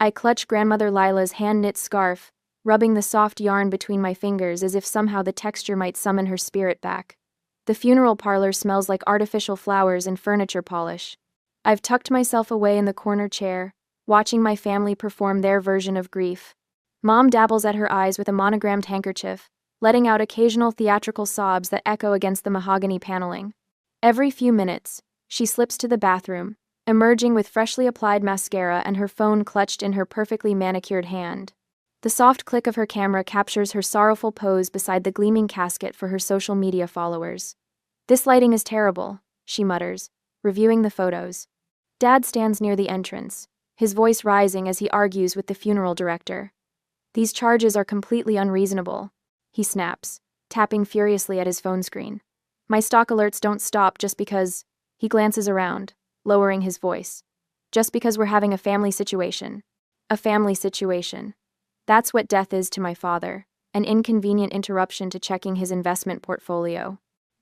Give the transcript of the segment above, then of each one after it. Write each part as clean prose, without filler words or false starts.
I clutch grandmother Lila's hand-knit scarf, rubbing the soft yarn between my fingers as if somehow the texture might summon her spirit back. The funeral parlor smells like artificial flowers and furniture polish. I've tucked myself away in the corner chair, watching my family perform their version of grief. Mom dabbles at her eyes with a monogrammed handkerchief, letting out occasional theatrical sobs that echo against the mahogany paneling. Every few minutes, she slips to the bathroom, emerging with freshly applied mascara and her phone clutched in her perfectly manicured hand. The soft click of her camera captures her sorrowful pose beside the gleaming casket for her social media followers. "This lighting is terrible," she mutters, reviewing the photos. Dad stands near the entrance, his voice rising as he argues with the funeral director. "These charges are completely unreasonable," he snaps, tapping furiously at his phone screen. "My stock alerts don't stop just because—" He glances around, lowering his voice. "Just because we're having a family situation. A family situation. That's what death is to my father, an inconvenient interruption to checking his investment portfolio."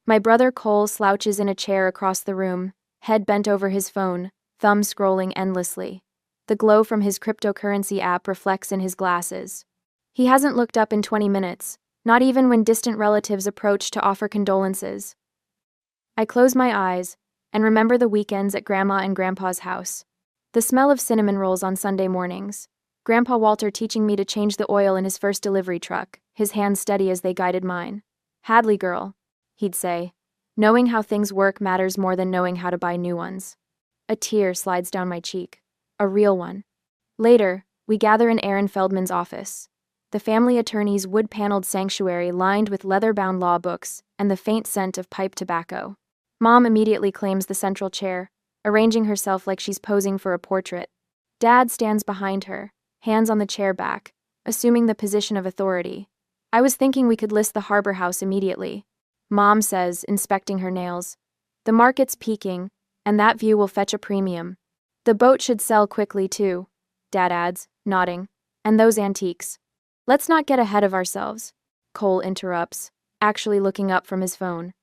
My brother Cole slouches in a chair across the room, head bent over his phone, thumb scrolling endlessly. The glow from his cryptocurrency app reflects in his glasses. He hasn't looked up in 20 minutes, not even when distant relatives approach to offer condolences. I close my eyes and remember the weekends at Grandma and Grandpa's house. The smell of cinnamon rolls on Sunday mornings. Grandpa Walter teaching me to change the oil in his first delivery truck, his hands steady as they guided mine. "Hadley girl," he'd say. "Knowing how things work matters more than knowing how to buy new ones." A tear slides down my cheek. A real one. Later, we gather in Aaron Feldman's office. The family attorney's wood-paneled sanctuary lined with leather-bound law books and the faint scent of pipe tobacco. Mom immediately claims the central chair, arranging herself like she's posing for a portrait. Dad stands behind her, hands on the chair back, assuming the position of authority. "I was thinking we could list the Harbor House immediately," Mom says, inspecting her nails. "The market's peaking, and that view will fetch a premium. The boat should sell quickly too," Dad adds, nodding. "And those antiques." "Let's not get ahead of ourselves," Cole interrupts, actually looking up from his phone.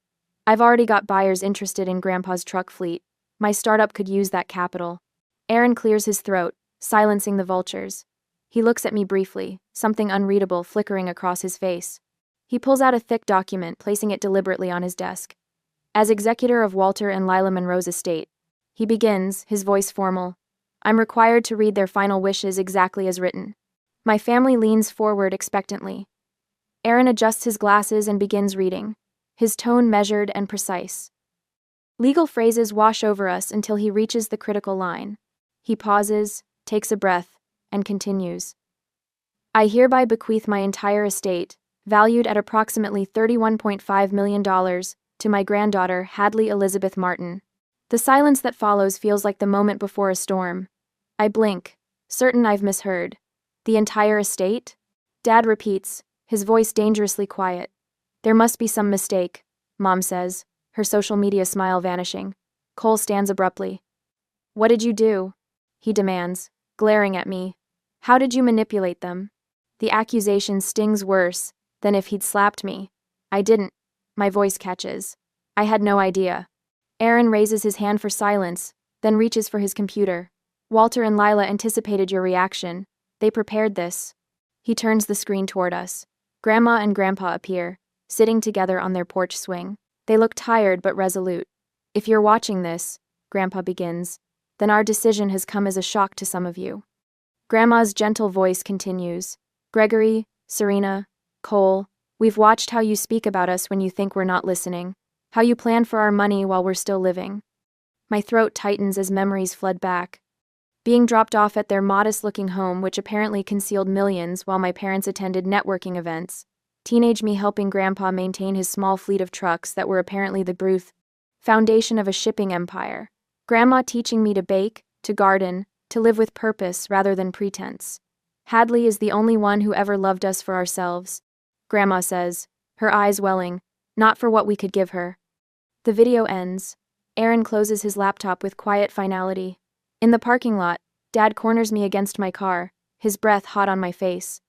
"I've already got buyers interested in Grandpa's truck fleet. My startup could use that capital." Aaron clears his throat, silencing the vultures. He looks at me briefly, something unreadable flickering across his face. He pulls out a thick document, placing it deliberately on his desk. "As executor of Walter and Lila Monroe's estate," he begins, his voice formal, "I'm required to read their final wishes exactly as written." My family leans forward expectantly. Aaron adjusts his glasses and begins reading, his tone measured and precise. Legal phrases wash over us until he reaches the critical line. He pauses, takes a breath, and continues. "I hereby bequeath my entire estate, valued at approximately $31.5 million, to my granddaughter, Hadley Elizabeth Martin." The silence that follows feels like the moment before a storm. I blink, certain I've misheard. "The entire estate?" Dad repeats, his voice dangerously quiet. "There must be some mistake," Mom says, her social media smile vanishing. Cole stands abruptly. "What did you do?" he demands, glaring at me. "How did you manipulate them?" The accusation stings worse than if he'd slapped me. "I didn't." My voice catches. "I had no idea." Aaron raises his hand for silence, then reaches for his computer. "Walter and Lila anticipated your reaction. They prepared this." He turns the screen toward us. Grandma and Grandpa appear, sitting together on their porch swing. They look tired but resolute. "If you're watching this," Grandpa begins, "then our decision has come as a shock to some of you." Grandma's gentle voice continues. "Gregory, Serena, Cole, we've watched how you speak about us when you think we're not listening, how you plan for our money while we're still living." My throat tightens as memories flood back. Being dropped off at their modest-looking home, which apparently concealed millions while my parents attended networking events. Teenage me helping Grandpa maintain his small fleet of trucks that were apparently the foundation of a shipping empire. Grandma teaching me to bake, to garden, to live with purpose rather than pretense. "Hadley is the only one who ever loved us for ourselves," Grandma says, her eyes welling, "not for what we could give her." The video ends. Aaron closes his laptop with quiet finality. In the parking lot, Dad corners me against my car, his breath hot on my face.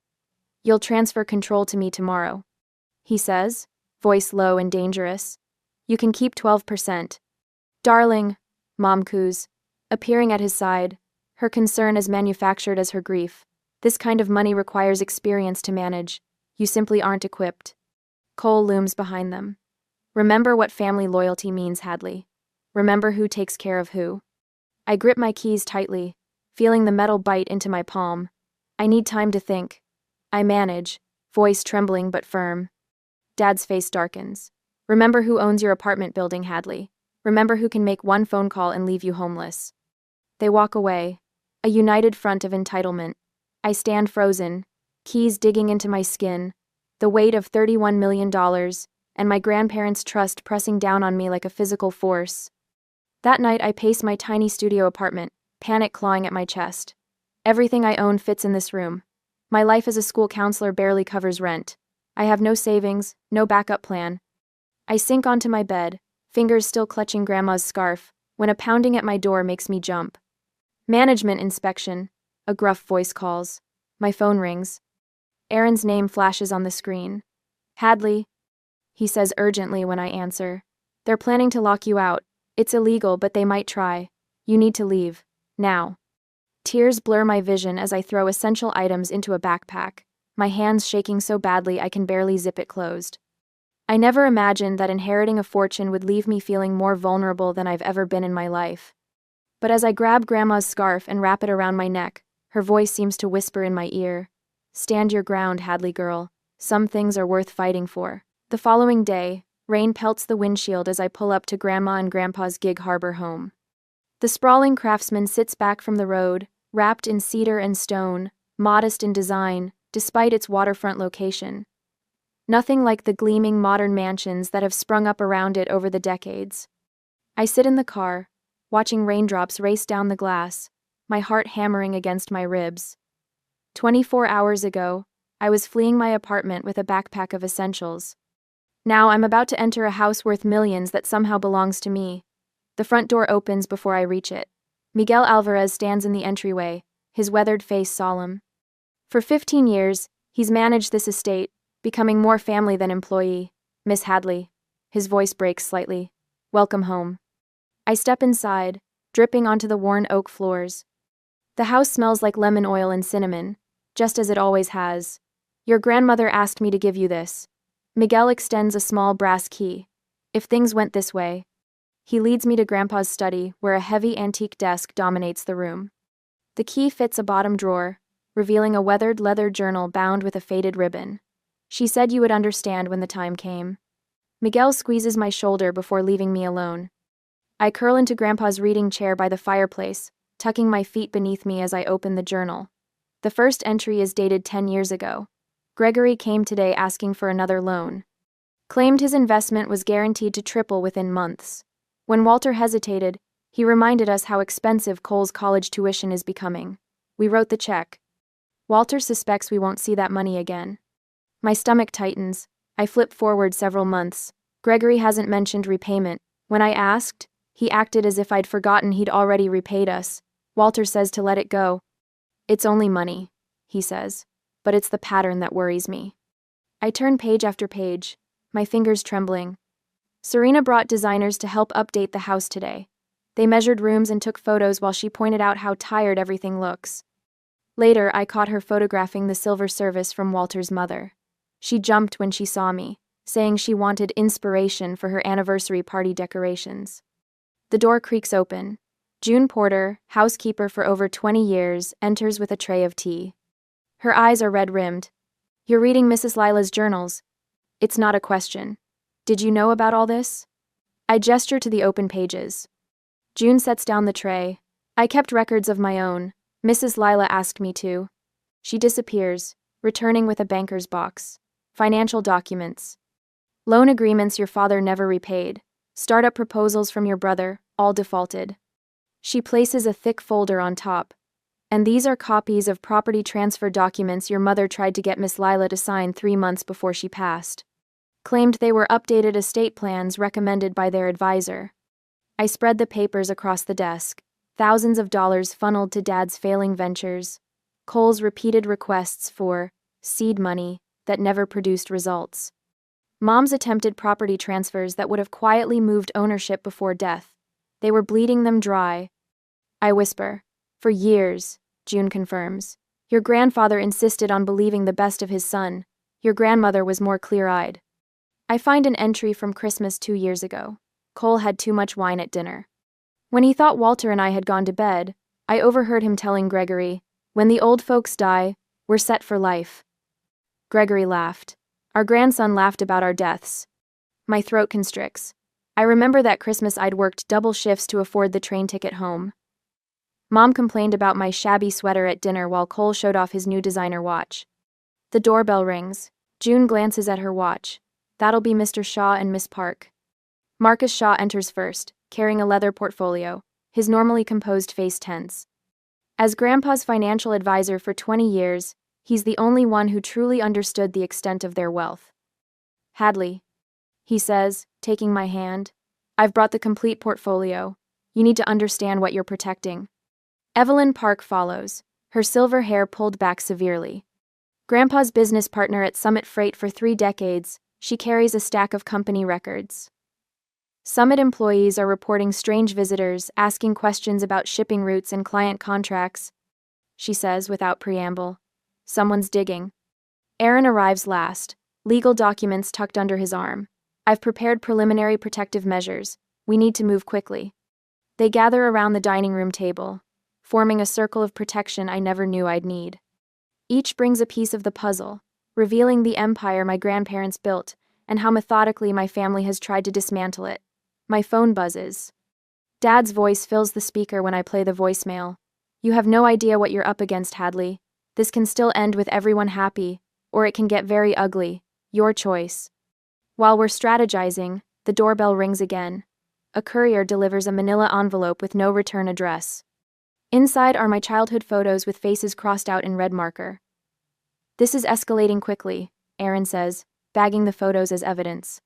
"You'll transfer control to me tomorrow," he says, voice low and dangerous. "You can keep 12%. "Darling," Mom coos, appearing at his side, Her concern as manufactured as her grief. This kind of money requires experience to manage. You simply aren't equipped. Cole looms behind them. Remember what family loyalty means, Hadley. Remember who takes care of who. I grip my keys tightly, feeling the metal bite into my palm. I need time to think. I manage, voice trembling but firm. Dad's face darkens. Remember who owns your apartment building, Hadley. Remember who can make one phone call and leave you homeless. They walk away, a united front of entitlement. I stand frozen, keys digging into my skin, the weight of $31 million, and my grandparents' trust pressing down on me like a physical force. That night I pace my tiny studio apartment, panic clawing at my chest. Everything I own fits in this room. My life as a school counselor barely covers rent. I have no savings, no backup plan. I sink onto my bed, fingers still clutching Grandma's scarf, when a pounding at my door makes me jump. Management inspection, a gruff voice calls. My phone rings. Aaron's name flashes on the screen. Hadley, he says urgently when I answer. They're planning to lock you out. It's illegal, but they might try. You need to leave. Now. Tears blur my vision as I throw essential items into a backpack, my hands shaking so badly I can barely zip it closed. I never imagined that inheriting a fortune would leave me feeling more vulnerable than I've ever been in my life. But as I grab Grandma's scarf and wrap it around my neck, her voice seems to whisper in my ear. Stand your ground, Hadley girl. Some things are worth fighting for. The following day, rain pelts the windshield as I pull up to Grandma and Grandpa's Gig Harbor home. The sprawling craftsman sits back from the road, wrapped in cedar and stone, modest in design, despite its waterfront location. Nothing like the gleaming modern mansions that have sprung up around it over the decades. I sit in the car, watching raindrops race down the glass, my heart hammering against my ribs. 24 hours ago, I was fleeing my apartment with a backpack of essentials. Now I'm about to enter a house worth millions that somehow belongs to me. The front door opens before I reach it. Miguel Alvarez stands in the entryway, his weathered face solemn. For 15 years, he's managed this estate, becoming more family than employee. Miss Hadley. His voice breaks slightly. Welcome home. I step inside, dripping onto the worn oak floors. The house smells like lemon oil and cinnamon, just as it always has. Your grandmother asked me to give you this. Miguel extends a small brass key. If things went this way. He leads me to Grandpa's study, where a heavy antique desk dominates the room. The key fits a bottom drawer, revealing a weathered leather journal bound with a faded ribbon. She said you would understand when the time came. Miguel squeezes my shoulder before leaving me alone. I curl into Grandpa's reading chair by the fireplace, tucking my feet beneath me as I open the journal. The first entry is dated 10 years ago. Gregory came today asking for another loan. Claimed his investment was guaranteed to triple within months. When Walter hesitated, he reminded us how expensive Cole's college tuition is becoming. We wrote the check. Walter suspects we won't see that money again. My stomach tightens. I flip forward several months. Gregory hasn't mentioned repayment. When I asked, he acted as if I'd forgotten he'd already repaid us. Walter says to let it go. It's only money, he says, but it's the pattern that worries me. I turn page after page, my fingers trembling. Serena brought designers to help update the house today. They measured rooms and took photos while she pointed out how tired everything looks. Later, I caught her photographing the silver service from Walter's mother. She jumped when she saw me, saying she wanted inspiration for her anniversary party decorations. The door creaks open. June Porter, housekeeper for over 20 years, enters with a tray of tea. Her eyes are red-rimmed. You're reading Mrs. Lila's journals. It's not a question. Did you know about all this? I gesture to the open pages. June sets down the tray. I kept records of my own. Mrs. Lila asked me to. She disappears, returning with a banker's box. Financial documents. Loan agreements your father never repaid. Startup proposals from your brother, all defaulted. She places a thick folder on top. And these are copies of property transfer documents your mother tried to get Miss Lila to sign 3 months before she passed. Claimed they were updated estate plans recommended by their advisor. I spread the papers across the desk. Thousands of dollars funneled to Dad's failing ventures. Cole's repeated requests for seed money that never produced results. Mom's attempted property transfers that would have quietly moved ownership before death. They were bleeding them dry. I whisper, For years, June confirms. Your grandfather insisted on believing the best of his son. Your grandmother was more clear-eyed. I find an entry from Christmas 2 years ago. Cole had too much wine at dinner. When he thought Walter and I had gone to bed, I overheard him telling Gregory, "When the old folks die, we're set for life." Gregory laughed. Our grandson laughed about our deaths. My throat constricts. I remember that Christmas I'd worked double shifts to afford the train ticket home. Mom complained about my shabby sweater at dinner while Cole showed off his new designer watch. The doorbell rings. June glances at her watch. That'll be Mr. Shaw and Miss Park. Marcus Shaw enters first, carrying a leather portfolio, his normally composed face tense. As Grandpa's financial advisor for 20 years, he's the only one who truly understood the extent of their wealth. "Hadley," he says, taking my hand, "I've brought the complete portfolio. You need to understand what you're protecting." Evelyn Park follows, her silver hair pulled back severely. Grandpa's business partner at Summit Freight for 3 decades, she carries a stack of company records. Summit employees are reporting strange visitors, asking questions about shipping routes and client contracts. She says without preamble, "Someone's digging." Aaron arrives last, legal documents tucked under his arm. "I've prepared preliminary protective measures. We need to move quickly." They gather around the dining room table, forming a circle of protection I never knew I'd need. Each brings a piece of the puzzle, revealing the empire my grandparents built and how methodically my family has tried to dismantle it. My phone buzzes. Dad's voice fills the speaker when I play the voicemail. "You have no idea what you're up against, Hadley. This can still end with everyone happy, or it can get very ugly. Your choice." While we're strategizing, the doorbell rings again. A courier delivers a manila envelope with no return address. Inside are my childhood photos with faces crossed out in red marker. "This is escalating quickly," Aaron says, bagging the photos as evidence.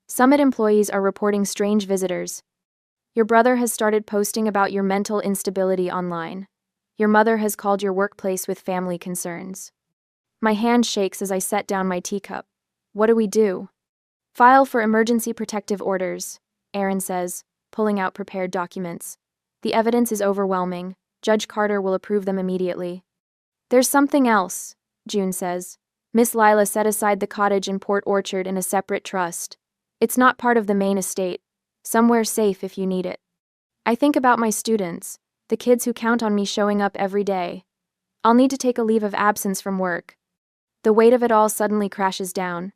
"Summit employees are reporting strange visitors. Your brother has started posting about your mental instability online. Your mother has called your workplace with family concerns." My hand shakes as I set down my teacup. What do we do? "File for emergency protective orders," Aaron says, pulling out prepared documents. "The evidence is overwhelming. Judge Carter will approve them immediately." "There's something else," June says. "Miss Lila set aside the cottage in Port Orchard in a separate trust. It's not part of the main estate. Somewhere safe if you need it." I think about my students, the kids who count on me showing up every day. I'll need to take a leave of absence from work. The weight of it all suddenly crashes down.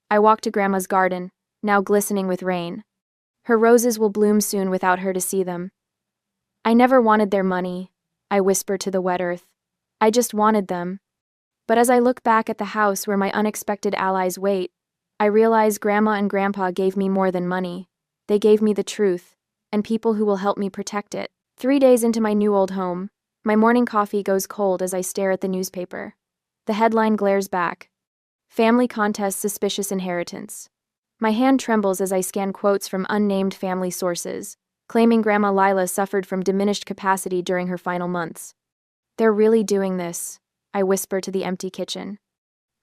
I walk to Grandma's garden, now glistening with rain. Her roses will bloom soon without her to see them. "I never wanted their money," I whisper to the wet earth. "I just wanted them." But as I look back at the house where my unexpected allies wait, I realize Grandma and Grandpa gave me more than money. They gave me the truth, and people who will help me protect it. 3 days into my new old home, my morning coffee goes cold as I stare at the newspaper. The headline glares back. "Family Contest Suspicious Inheritance." My hand trembles as I scan quotes from unnamed family sources, claiming Grandma Lila suffered from diminished capacity during her final months. "They're really doing this," I whisper to the empty kitchen.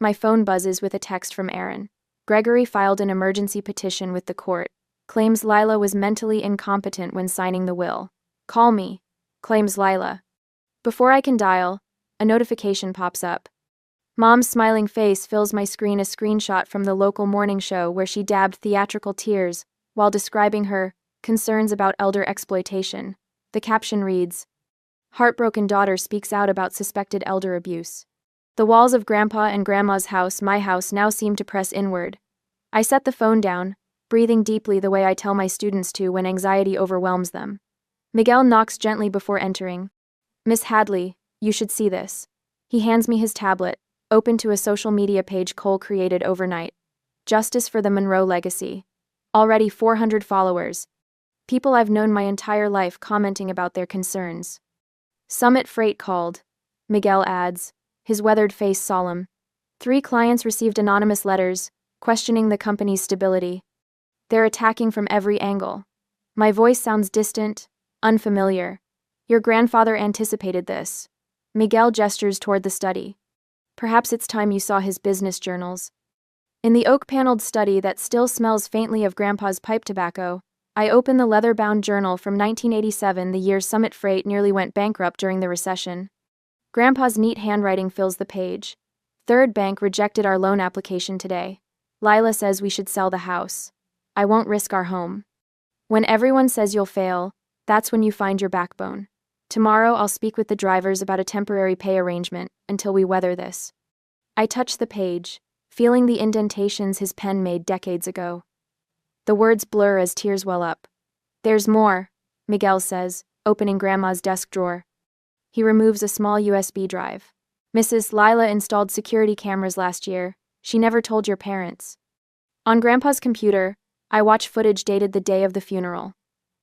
My phone buzzes with a text from Aaron. "Gregory filed an emergency petition with the court. Claims Lila was mentally incompetent when signing the will. Call me," claims Lila. Before I can dial, a notification pops up. Mom's smiling face fills my screen, a screenshot from the local morning show where she dabbed theatrical tears while describing her concerns about elder exploitation. The caption reads, "Heartbroken daughter speaks out about suspected elder abuse." The walls of Grandpa and Grandma's house, my house, now seem to press inward. I set the phone down, breathing deeply the way I tell my students to when anxiety overwhelms them. Miguel knocks gently before entering. "Miss Hadley, you should see this." He hands me his tablet, open to a social media page Cole created overnight. "Justice for the Monroe Legacy." Already 400 followers. People I've known my entire life commenting about their concerns. "Summit Freight called," Miguel adds, his weathered face solemn. 3 clients received anonymous letters, questioning the company's stability. They're attacking from every angle. My voice sounds distant, unfamiliar. "Your grandfather anticipated this." Miguel gestures toward the study. "Perhaps it's time you saw his business journals." In the oak-paneled study that still smells faintly of Grandpa's pipe tobacco, I open the leather-bound journal from 1987, the year Summit Freight nearly went bankrupt during the recession. Grandpa's neat handwriting fills the page. Third bank rejected our loan application today. Lila says we should sell the house. I won't risk our home. When everyone says you'll fail, that's when you find your backbone. Tomorrow I'll speak with the drivers about a temporary pay arrangement until we weather this. I touch the page, feeling the indentations his pen made decades ago. The words blur as tears well up. There's more, Miguel says, opening Grandma's desk drawer. He removes a small USB drive. Mrs. Lila installed security cameras last year. She never told your parents. On Grandpa's computer, I watch footage dated the day of the funeral.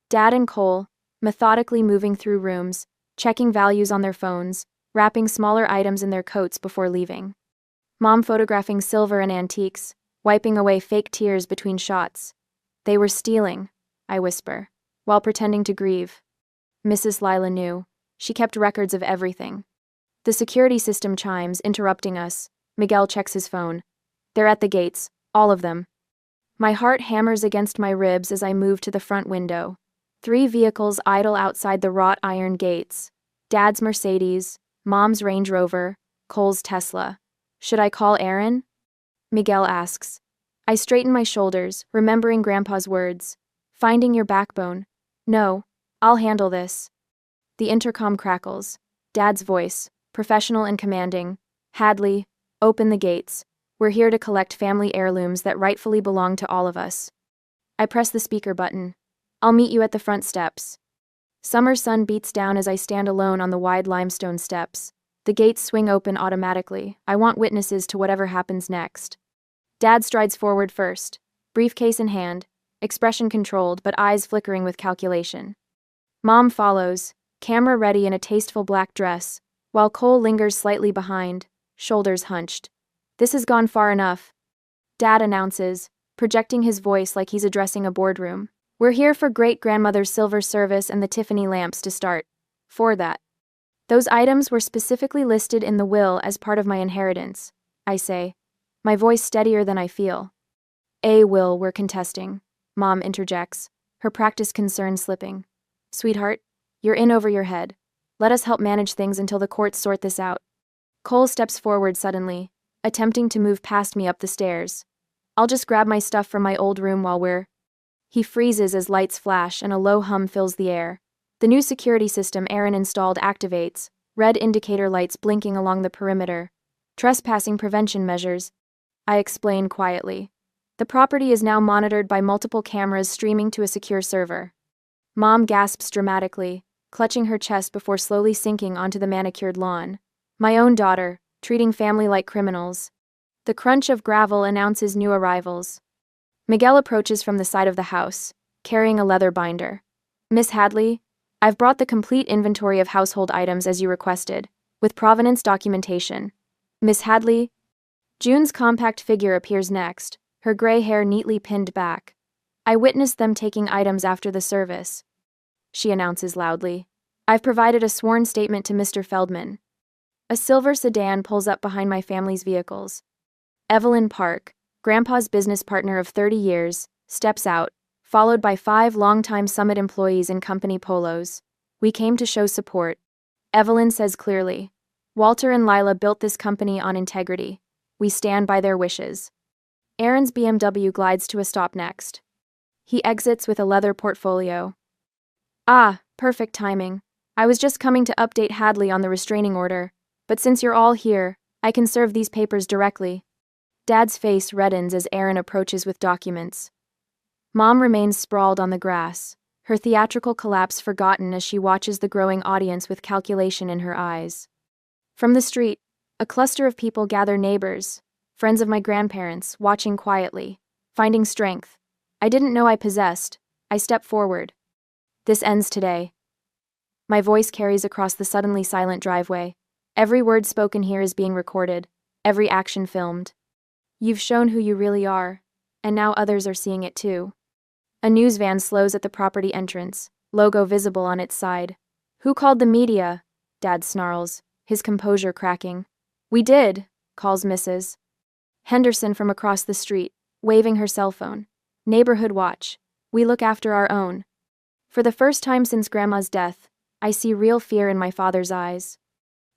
Dad and Cole, methodically moving through rooms, checking values on their phones, wrapping smaller items in their coats before leaving. Mom photographing silver and antiques, wiping away fake tears between shots. They were stealing, I whisper, while pretending to grieve. Mrs. Lila knew. She kept records of everything. The security system chimes, interrupting us. Miguel checks his phone. They're at the gates, all of them. My heart hammers against my ribs as I move to the front window. 3 vehicles idle outside the wrought iron gates. Dad's Mercedes, Mom's Range Rover, Cole's Tesla. Should I call Aaron? Miguel asks. I straighten my shoulders, remembering Grandpa's words. Finding your backbone. No, I'll handle this. The intercom crackles. Dad's voice, professional and commanding. Hadley, open the gates. We're here to collect family heirlooms that rightfully belong to all of us. I press the speaker button. I'll meet you at the front steps. Summer sun beats down as I stand alone on the wide limestone steps. The gates swing open automatically. I want witnesses to whatever happens next. Dad strides forward first, briefcase in hand, expression controlled but eyes flickering with calculation. Mom follows, camera ready in a tasteful black dress, while Cole lingers slightly behind, shoulders hunched. This has gone far enough. Dad announces, projecting his voice like he's addressing a boardroom. We're here for great-grandmother's silver service and the Tiffany lamps to start. For that. Those items were specifically listed in the will as part of my inheritance, I say, my voice steadier than I feel. A will we're contesting, Mom interjects, her practice concern slipping. Sweetheart, you're in over your head. Let us help manage things until the courts sort this out. Cole steps forward suddenly, attempting to move past me up the stairs. I'll just grab my stuff from my old room while we're... He freezes as lights flash and a low hum fills the air. The new security system Aaron installed activates, red indicator lights blinking along the perimeter. Trespassing prevention measures, I explain quietly. The property is now monitored by multiple cameras streaming to a secure server. Mom gasps dramatically, clutching her chest before slowly sinking onto the manicured lawn. My own daughter, treating family like criminals. The crunch of gravel announces new arrivals. Miguel approaches from the side of the house, carrying a leather binder. Miss Hadley, I've brought the complete inventory of household items as you requested, with provenance documentation. Miss Hadley? June's compact figure appears next, her gray hair neatly pinned back. I witnessed them taking items after the service. She announces loudly. I've provided a sworn statement to Mr. Feldman. A silver sedan pulls up behind my family's vehicles. Evelyn Park, Grandpa's business partner of 30 years, steps out, followed by 5 longtime Summit employees in company polos. We came to show support. Evelyn says clearly. Walter and Lila built this company on integrity. We stand by their wishes. Aaron's BMW glides to a stop next. He exits with a leather portfolio. Ah, perfect timing. I was just coming to update Hadley on the restraining order, but since you're all here, I can serve these papers directly. Dad's face reddens as Aaron approaches with documents. Mom remains sprawled on the grass, her theatrical collapse forgotten as she watches the growing audience with calculation in her eyes. From the street, a cluster of people gather, neighbors, friends of my grandparents, watching quietly, finding strength. I didn't know I possessed. I step forward. This ends today. My voice carries across the suddenly silent driveway. Every word spoken here is being recorded, every action filmed. You've shown who you really are, and now others are seeing it too. A news van slows at the property entrance, logo visible on its side. Who called the media? Dad snarls, his composure cracking. We did, calls Mrs. Henderson from across the street, waving her cell phone. Neighborhood watch. We look after our own. For the first time since Grandma's death, I see real fear in my father's eyes.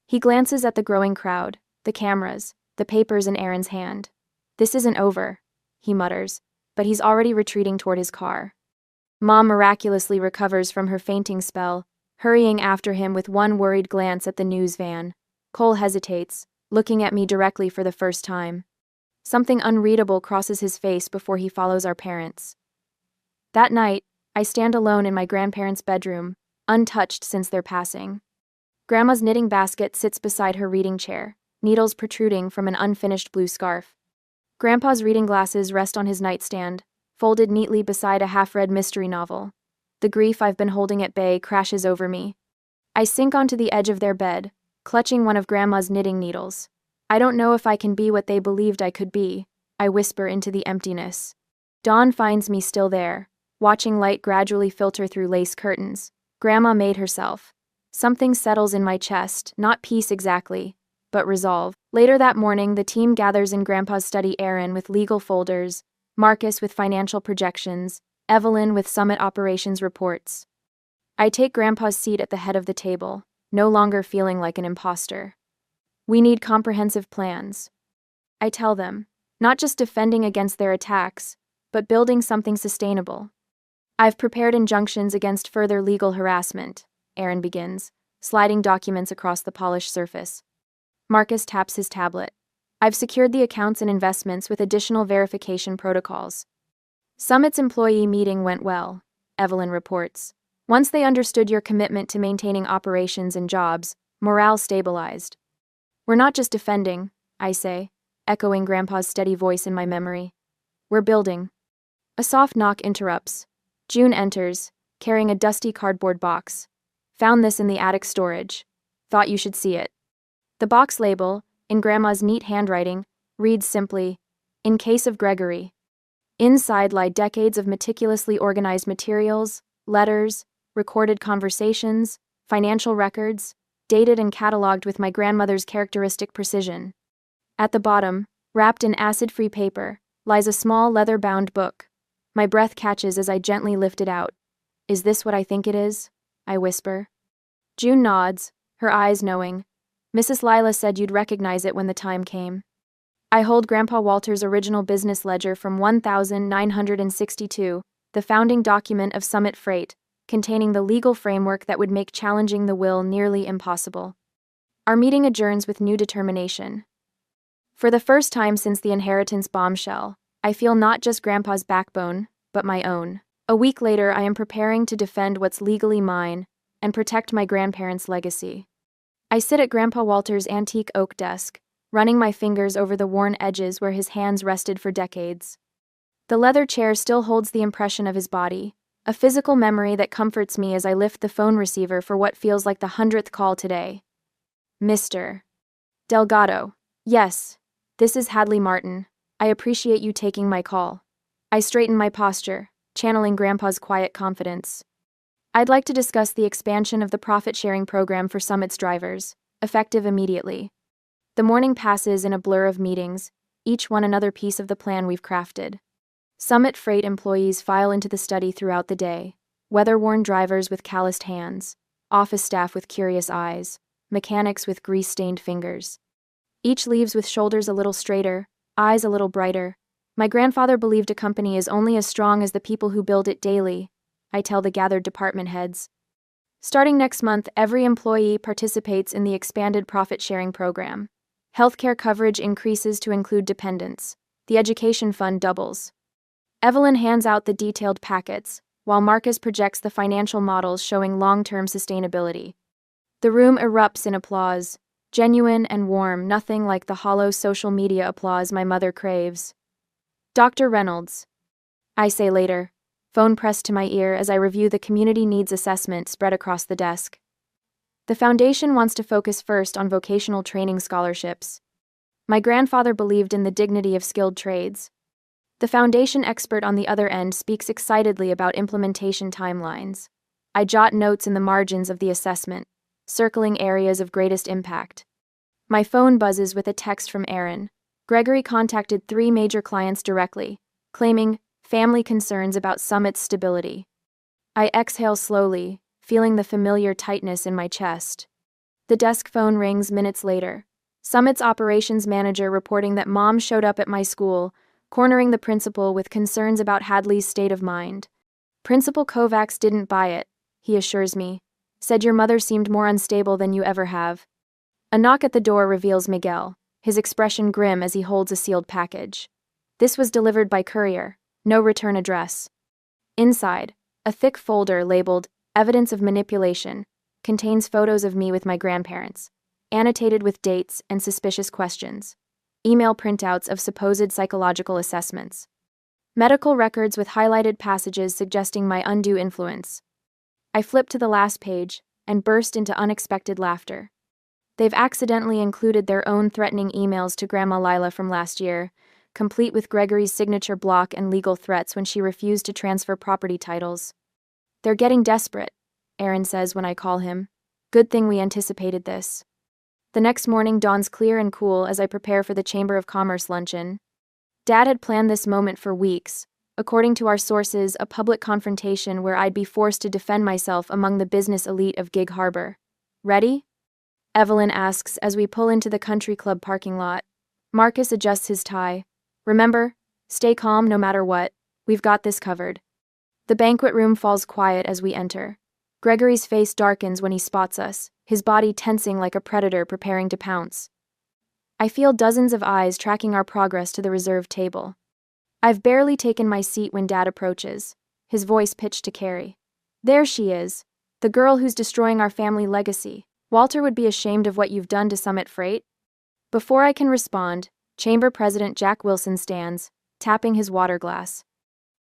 He glances at the growing crowd, the cameras, the papers in Aaron's hand. This isn't over, he mutters, but he's already retreating toward his car. Mom miraculously recovers from her fainting spell, hurrying after him with one worried glance at the news van. Cole hesitates, looking at me directly for the first time. Something unreadable crosses his face before he follows our parents. That night, I stand alone in my grandparents' bedroom, untouched since their passing. Grandma's knitting basket sits beside her reading chair, needles protruding from an unfinished blue scarf. Grandpa's reading glasses rest on his nightstand, folded neatly beside a half-read mystery novel. The grief I've been holding at bay crashes over me. I sink onto the edge of their bed, clutching one of Grandma's knitting needles. I don't know if I can be what they believed I could be, I whisper into the emptiness. Dawn finds me still there, watching light gradually filter through lace curtains. Grandma made herself. Something settles in my chest, not peace exactly, but resolve. Later that morning, the team gathers in Grandpa's study, Aaron with legal folders, Marcus with financial projections, Evelyn with summit operations reports. I take Grandpa's seat at the head of the table, no longer feeling like an imposter. We need comprehensive plans. I tell them, not just defending against their attacks, but building something sustainable. I've prepared injunctions against further legal harassment, Aaron begins, sliding documents across the polished surface. Marcus taps his tablet. I've secured the accounts and investments with additional verification protocols. Summit's employee meeting went well, Evelyn reports. Once they understood your commitment to maintaining operations and jobs, morale stabilized. We're not just defending, I say, echoing Grandpa's steady voice in my memory. We're building. A soft knock interrupts. June enters, carrying a dusty cardboard box. Found this in the attic storage. Thought you should see it. The box label, in Grandma's neat handwriting, reads simply, "In case of Gregory." Inside lie decades of meticulously organized materials, letters, recorded conversations, financial records, dated and cataloged with my grandmother's characteristic precision. At the bottom, wrapped in acid-free paper, lies a small leather-bound book. My breath catches as I gently lift it out. Is this what I think it is? I whisper. June nods, her eyes knowing. Mrs. Lila said you'd recognize it when the time came. I hold Grandpa Walter's original business ledger from 1962, the founding document of Summit Freight, containing the legal framework that would make challenging the will nearly impossible. Our meeting adjourns with new determination. For the first time since the inheritance bombshell, I feel not just Grandpa's backbone, but my own. A week later, I am preparing to defend what's legally mine and protect my grandparents' legacy. I sit at Grandpa Walter's antique oak desk, running my fingers over the worn edges where his hands rested for decades. The leather chair still holds the impression of his body, a physical memory that comforts me as I lift the phone receiver for what feels like the 100th call today. Mr. Delgado. Yes, this is Hadley Martin. I appreciate you taking my call. I straighten my posture, channeling Grandpa's quiet confidence. I'd like to discuss the expansion of the profit-sharing program for Summit's drivers, effective immediately. The morning passes in a blur of meetings, each one another piece of the plan we've crafted. Summit Freight employees file into the study throughout the day, weather-worn drivers with calloused hands, office staff with curious eyes, mechanics with grease-stained fingers. Each leaves with shoulders a little straighter, eyes a little brighter. My grandfather believed a company is only as strong as the people who build it daily, I tell the gathered department heads. Starting next month, every employee participates in the expanded profit-sharing program. Healthcare coverage increases to include dependents. The education fund doubles. Evelyn hands out the detailed packets, while Marcus projects the financial models showing long-term sustainability. The room erupts in applause, genuine and warm, nothing like the hollow social media applause my mother craves. Dr. Reynolds, I say later, phone pressed to my ear as I review the community needs assessment spread across the desk. The foundation wants to focus first on vocational training scholarships. My grandfather believed in the dignity of skilled trades. The foundation expert on the other end speaks excitedly about implementation timelines. I jot notes in the margins of the assessment, circling areas of greatest impact. My phone buzzes with a text from Aaron. Gregory contacted 3 major clients directly, claiming family concerns about Summit's stability. I exhale slowly, feeling the familiar tightness in my chest. The desk phone rings minutes later. Summit's operations manager reporting that Mom showed up at my school, cornering the principal with concerns about Hadley's state of mind. Principal Kovacs didn't buy it, he assures me. Said your mother seemed more unstable than you ever have. A knock at the door reveals Miguel, his expression grim as he holds a sealed package. This was delivered by courier, no return address. Inside, a thick folder labeled Evidence of Manipulation contains photos of me with my grandparents, annotated with dates and suspicious questions. Email printouts of supposed psychological assessments. Medical records with highlighted passages suggesting my undue influence. I flip to the last page and burst into unexpected laughter. They've accidentally included their own threatening emails to Grandma Lila from last year, complete with Gregory's signature block and legal threats when she refused to transfer property titles. They're getting desperate, Aaron says when I call him. Good thing we anticipated this. The next morning dawns clear and cool as I prepare for the Chamber of Commerce luncheon. Dad had planned this moment for weeks, according to our sources, a public confrontation where I'd be forced to defend myself among the business elite of Gig Harbor. Ready? Evelyn asks as we pull into the country club parking lot. Marcus adjusts his tie. Remember, stay calm no matter what, we've got this covered. The banquet room falls quiet as we enter. Gregory's face darkens when he spots us, his body tensing like a predator preparing to pounce. I feel dozens of eyes tracking our progress to the reserved table. I've barely taken my seat when Dad approaches, his voice pitched to Carrie. There she is, the girl who's destroying our family legacy. Walter would be ashamed of what you've done to Summit Freight. Before I can respond, Chamber President Jack Wilson stands, tapping his water glass.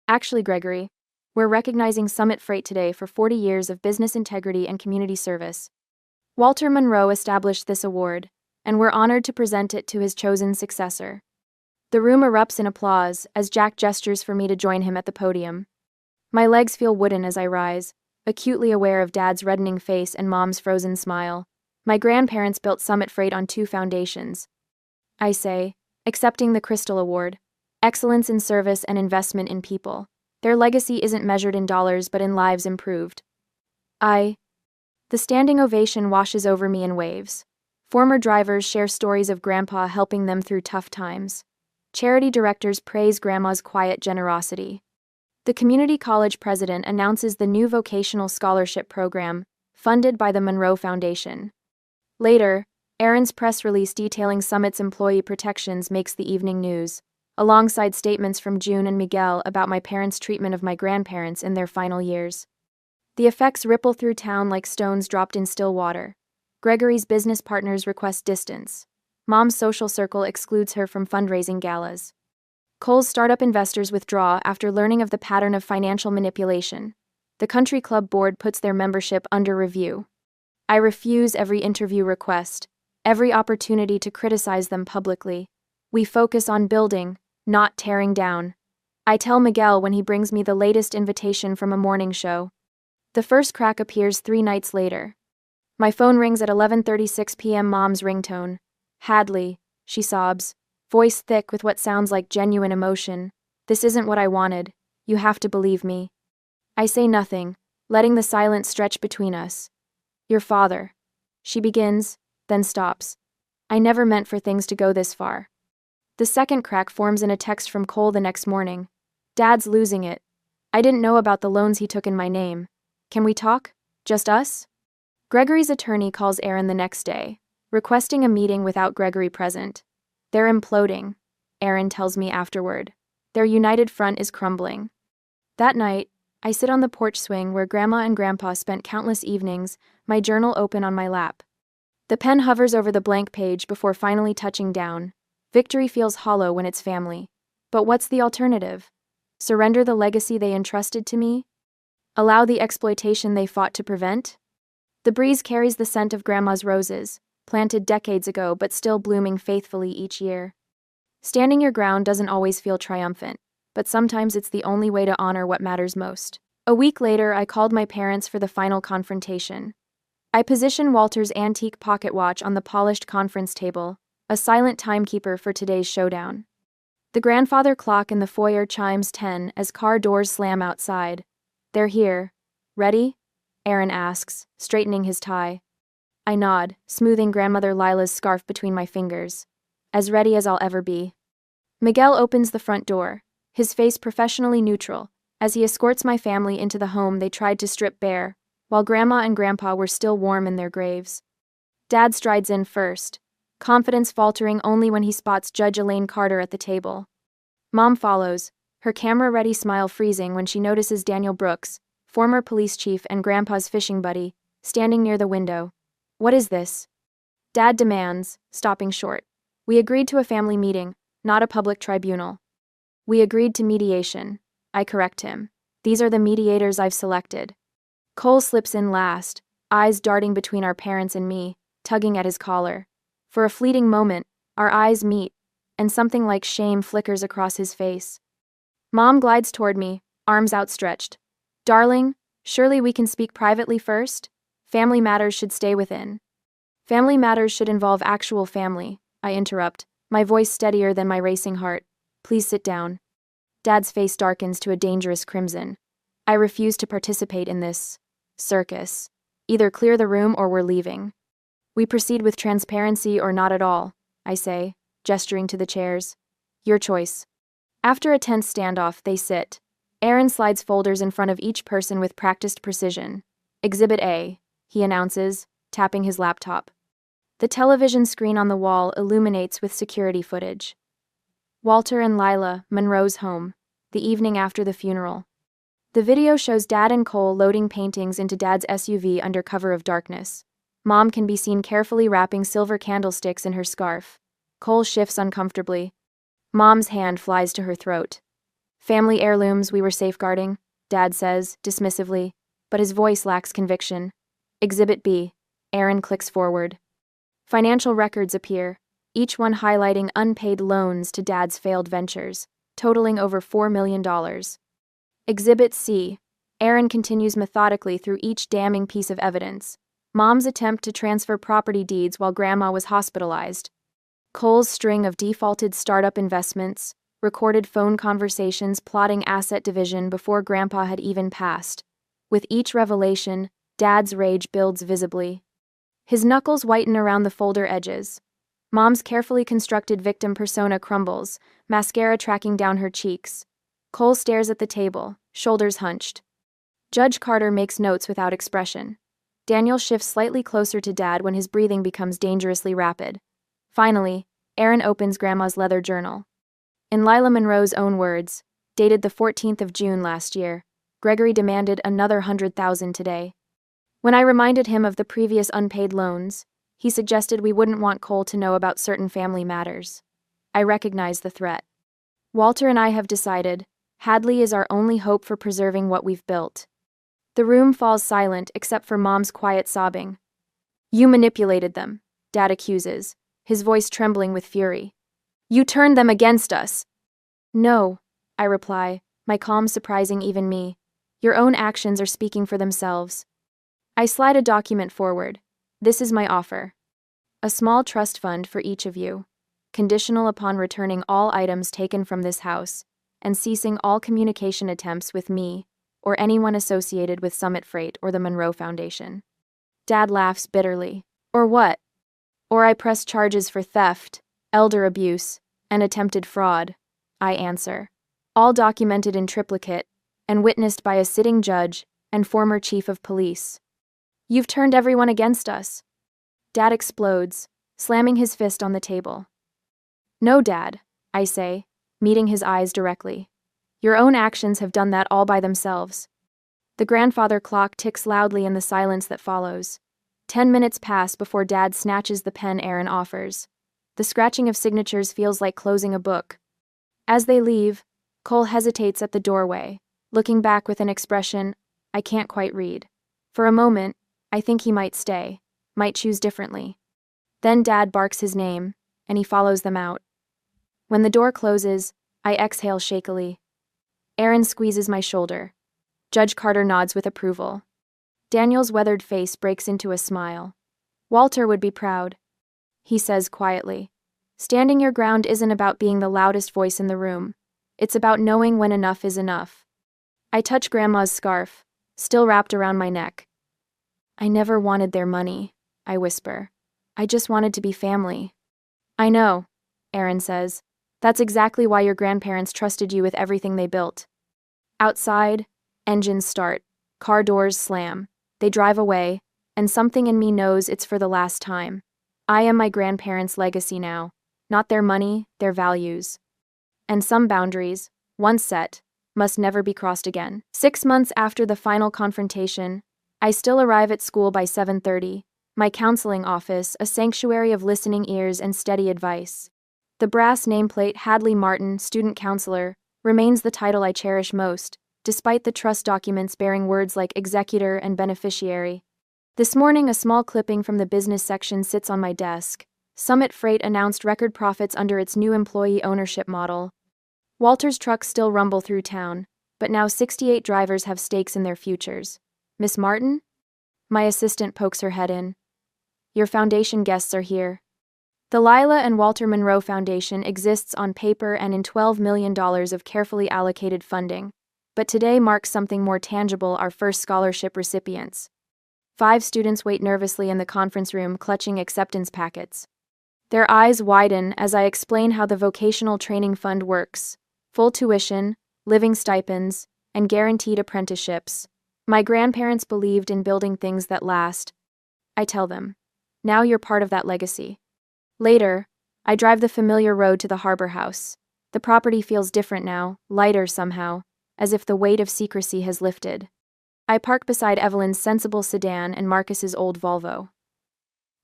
Actually, Gregory, we're recognizing Summit Freight today for 40 years of business integrity and community service. Walter Monroe established this award, and we're honored to present it to his chosen successor. The room erupts in applause as Jack gestures for me to join him at the podium. My legs feel wooden as I rise, acutely aware of Dad's reddening face and Mom's frozen smile. My grandparents built Summit Freight on 2 foundations. I say, accepting the Crystal Award, excellence in service and investment in people. Their legacy isn't measured in dollars but in lives improved. The standing ovation washes over me in waves. Former drivers share stories of Grandpa helping them through tough times. Charity directors praise Grandma's quiet generosity. The community college president announces the new vocational scholarship program, funded by the Monroe Foundation. Later, Aaron's press release detailing Summit's employee protections makes the evening news, alongside statements from June and Miguel about my parents' treatment of my grandparents in their final years. The effects ripple through town like stones dropped in still water. Gregory's business partners request distance. Mom's social circle excludes her from fundraising galas. Cole's startup investors withdraw after learning of the pattern of financial manipulation. The country club board puts their membership under review. I refuse every interview request, every opportunity to criticize them publicly. We focus on building, not tearing down. I tell Miguel when he brings me the latest invitation from a morning show. The first crack appears 3 nights later. My phone rings at 11:36 p.m. Mom's ringtone. Hadley, she sobs, voice thick with what sounds like genuine emotion. This isn't what I wanted. You have to believe me. I say nothing, letting the silence stretch between us. Your father. She begins, then stops. I never meant for things to go this far. The second crack forms in a text from Cole the next morning. Dad's losing it. I didn't know about the loans he took in my name. Can we talk? Just us? Gregory's attorney calls Aaron the next day, requesting a meeting without Gregory present. They're imploding, Aaron tells me afterward. Their united front is crumbling. That night, I sit on the porch swing where Grandma and Grandpa spent countless evenings, my journal open on my lap. The pen hovers over the blank page before finally touching down. Victory feels hollow when it's family. But what's the alternative? Surrender the legacy they entrusted to me? Allow the exploitation they fought to prevent? The breeze carries the scent of Grandma's roses, planted decades ago but still blooming faithfully each year. Standing your ground doesn't always feel triumphant, but sometimes it's the only way to honor what matters most. A week later, I called my parents for the final confrontation. I position Walter's antique pocket watch on the polished conference table, a silent timekeeper for today's showdown. The grandfather clock in the foyer chimes 10 as car doors slam outside. They're here. Ready? Aaron asks, straightening his tie. I nod, smoothing grandmother Lila's scarf between my fingers. As ready as I'll ever be. Miguel opens the front door, his face professionally neutral, as he escorts my family into the home they tried to strip bare, while Grandma and Grandpa were still warm in their graves. Dad strides in first, confidence faltering only when he spots Judge Elaine Carter at the table. Mom follows, her camera-ready smile freezing when she notices Daniel Brooks, former police chief and Grandpa's fishing buddy, standing near the window. What is this? Dad demands, stopping short. We agreed to a family meeting, not a public tribunal. We agreed to mediation. I correct him. These are the mediators I've selected. Cole slips in last, eyes darting between our parents and me, tugging at his collar. For a fleeting moment, our eyes meet, and something like shame flickers across his face. Mom glides toward me, arms outstretched. Darling, surely we can speak privately first? Family matters should stay within. Family matters should involve actual family, I interrupt, my voice steadier than my racing heart. Please sit down. Dad's face darkens to a dangerous crimson. I refuse to participate in this circus. Either clear the room or we're leaving. We proceed with transparency or not at all, I say, gesturing to the chairs. Your choice. After a tense standoff, they sit. Aaron slides folders in front of each person with practiced precision. Exhibit A, he announces, tapping his laptop. The television screen on the wall illuminates with security footage. Walter and Lila, Monroe's home, the evening after the funeral. The video shows Dad and Cole loading paintings into Dad's SUV under cover of darkness. Mom can be seen carefully wrapping silver candlesticks in her scarf. Cole shifts uncomfortably. Mom's hand flies to her throat. Family heirlooms we were safeguarding, Dad says, dismissively, but his voice lacks conviction. Exhibit B. Aaron clicks forward. Financial records appear, each one highlighting unpaid loans to Dad's failed ventures, totaling over $4 million. Exhibit C. Aaron continues methodically through each damning piece of evidence. Mom's attempt to transfer property deeds while Grandma was hospitalized. Cole's string of defaulted startup investments, recorded phone conversations plotting asset division before Grandpa had even passed. With each revelation, Dad's rage builds visibly. His knuckles whiten around the folder edges. Mom's carefully constructed victim persona crumbles, mascara tracking down her cheeks. Cole stares at the table, shoulders hunched. Judge Carter makes notes without expression. Daniel shifts slightly closer to Dad when his breathing becomes dangerously rapid. Finally, Aaron opens Grandma's leather journal. In Lila Monroe's own words, dated the 14th of June last year, Gregory demanded another $100,000 today. When I reminded him of the previous unpaid loans, he suggested we wouldn't want Cole to know about certain family matters. I recognize the threat. Walter and I have decided, Hadley is our only hope for preserving what we've built. The room falls silent except for Mom's quiet sobbing. You manipulated them, Dad accuses, his voice trembling with fury. You turned them against us. No, I reply, my calm surprising even me. Your own actions are speaking for themselves. I slide a document forward. This is my offer. A small trust fund for each of you, conditional upon returning all items taken from this house, and ceasing all communication attempts with me, or anyone associated with Summit Freight or the Monroe Foundation. Dad laughs bitterly. Or what? Or I press charges for theft, elder abuse, and attempted fraud, I answer. All documented in triplicate, and witnessed by a sitting judge and former chief of police. You've turned everyone against us. Dad explodes, slamming his fist on the table. No, Dad, I say, meeting his eyes directly. Your own actions have done that all by themselves. The grandfather clock ticks loudly in the silence that follows. 10 minutes pass before Dad snatches the pen Aaron offers. The scratching of signatures feels like closing a book. As they leave, Cole hesitates at the doorway, looking back with an expression I can't quite read. For a moment, I think he might stay, might choose differently. Then Dad barks his name, and he follows them out. When the door closes, I exhale shakily. Aaron squeezes my shoulder. Judge Carter nods with approval. Daniel's weathered face breaks into a smile. Walter would be proud, he says quietly. Standing your ground isn't about being the loudest voice in the room. It's about knowing when enough is enough. I touch Grandma's scarf, still wrapped around my neck. I never wanted their money, I whisper. I just wanted to be family. I know, Aaron says. That's exactly why your grandparents trusted you with everything they built. Outside, engines start, car doors slam, they drive away, and something in me knows it's for the last time. I am my grandparents' legacy now, not their money, their values. And some boundaries, once set, must never be crossed again. 6 months after the final confrontation, I still arrive at school by 7:30, my counseling office, a sanctuary of listening ears and steady advice. The brass nameplate Hadley Martin, student counselor, remains the title I cherish most, despite the trust documents bearing words like executor and beneficiary. This morning, a small clipping from the business section sits on my desk. Summit Freight announced record profits under its new employee ownership model. Walter's trucks still rumble through town, but now 68 drivers have stakes in their futures. Miss Martin? My assistant pokes her head in. Your foundation guests are here. The Lila and Walter Monroe Foundation exists on paper and in $12 million of carefully allocated funding, but today marks something more tangible: our first scholarship recipients. 5 students wait nervously in the conference room, clutching acceptance packets. Their eyes widen as I explain how the Vocational Training Fund works: full tuition, living stipends, and guaranteed apprenticeships. My grandparents believed in building things that last. I tell them, now you're part of that legacy. Later, I drive the familiar road to the harbor house. The property feels different now, lighter somehow, as if the weight of secrecy has lifted. I park beside Evelyn's sensible sedan and Marcus's old Volvo.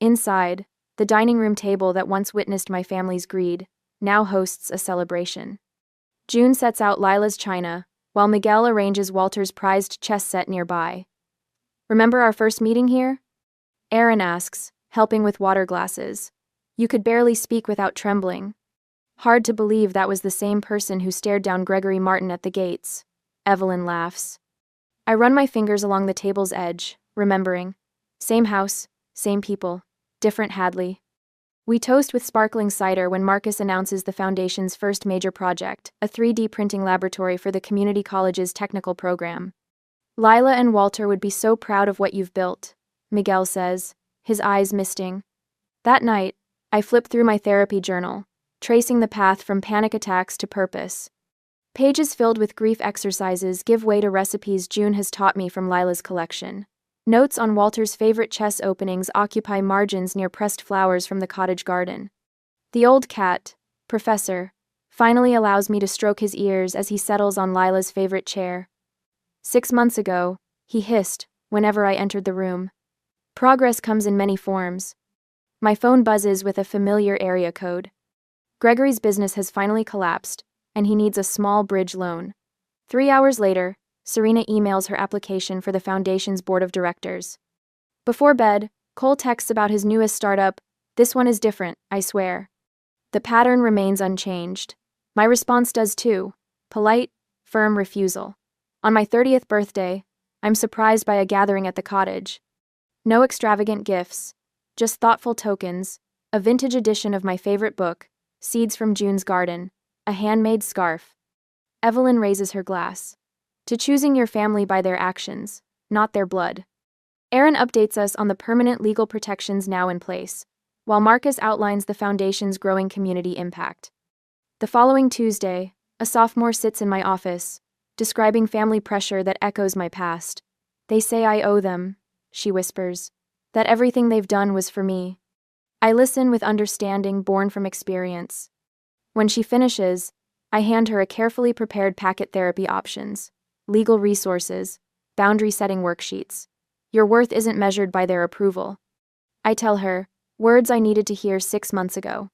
Inside, the dining room table that once witnessed my family's greed now hosts a celebration. June sets out Lila's china, while Miguel arranges Walter's prized chess set nearby. Remember our first meeting here? Aaron asks, helping with water glasses. You could barely speak without trembling. Hard to believe that was the same person who stared down Gregory Martin at the gates. Evelyn laughs. I run my fingers along the table's edge, remembering. Same house, same people, different Hadley. We toast with sparkling cider when Marcus announces the Foundation's first major project, a 3D printing laboratory for the community college's technical program. Lila and Walter would be so proud of what you've built, Miguel says, his eyes misting. That night, I flip through my therapy journal, tracing the path from panic attacks to purpose. Pages filled with grief exercises give way to recipes June has taught me from Lila's collection. Notes on Walter's favorite chess openings occupy margins near pressed flowers from the cottage garden. The old cat, Professor, finally allows me to stroke his ears as he settles on Lila's favorite chair. 6 months ago, he hissed whenever I entered the room. Progress comes in many forms. My phone buzzes with a familiar area code. Gregory's business has finally collapsed, and he needs a small bridge loan. 3 hours later, Serena emails her application for the Foundation's board of directors. Before bed, Cole texts about his newest startup. This one is different, I swear. The pattern remains unchanged. My response does too. Polite, firm refusal. On my 30th birthday, I'm surprised by a gathering at the cottage. No extravagant gifts, just thoughtful tokens, a vintage edition of my favorite book, Seeds from June's Garden, a handmade scarf. Evelyn raises her glass. To choosing your family by their actions, not their blood. Aaron updates us on the permanent legal protections now in place, while Marcus outlines the Foundation's growing community impact. The following Tuesday, a sophomore sits in my office, describing family pressure that echoes my past. They say I owe them, she whispers, that everything they've done was for me. I listen with understanding born from experience. When she finishes, I hand her a carefully prepared packet: therapy options, legal resources, boundary-setting worksheets. Your worth isn't measured by their approval. I tell her, words I needed to hear 6 months ago.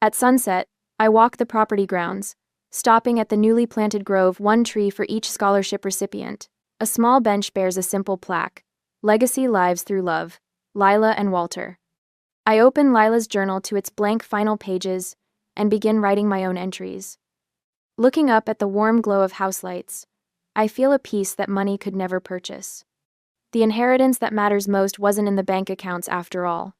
At sunset, I walk the property grounds, stopping at the newly planted grove, 1 tree for each scholarship recipient. A small bench bears a simple plaque: Legacy Lives Through Love, Lila and Walter. I open Lila's journal to its blank final pages and begin writing my own entries. Looking up at the warm glow of house lights, I feel a peace that money could never purchase. The inheritance that matters most wasn't in the bank accounts after all.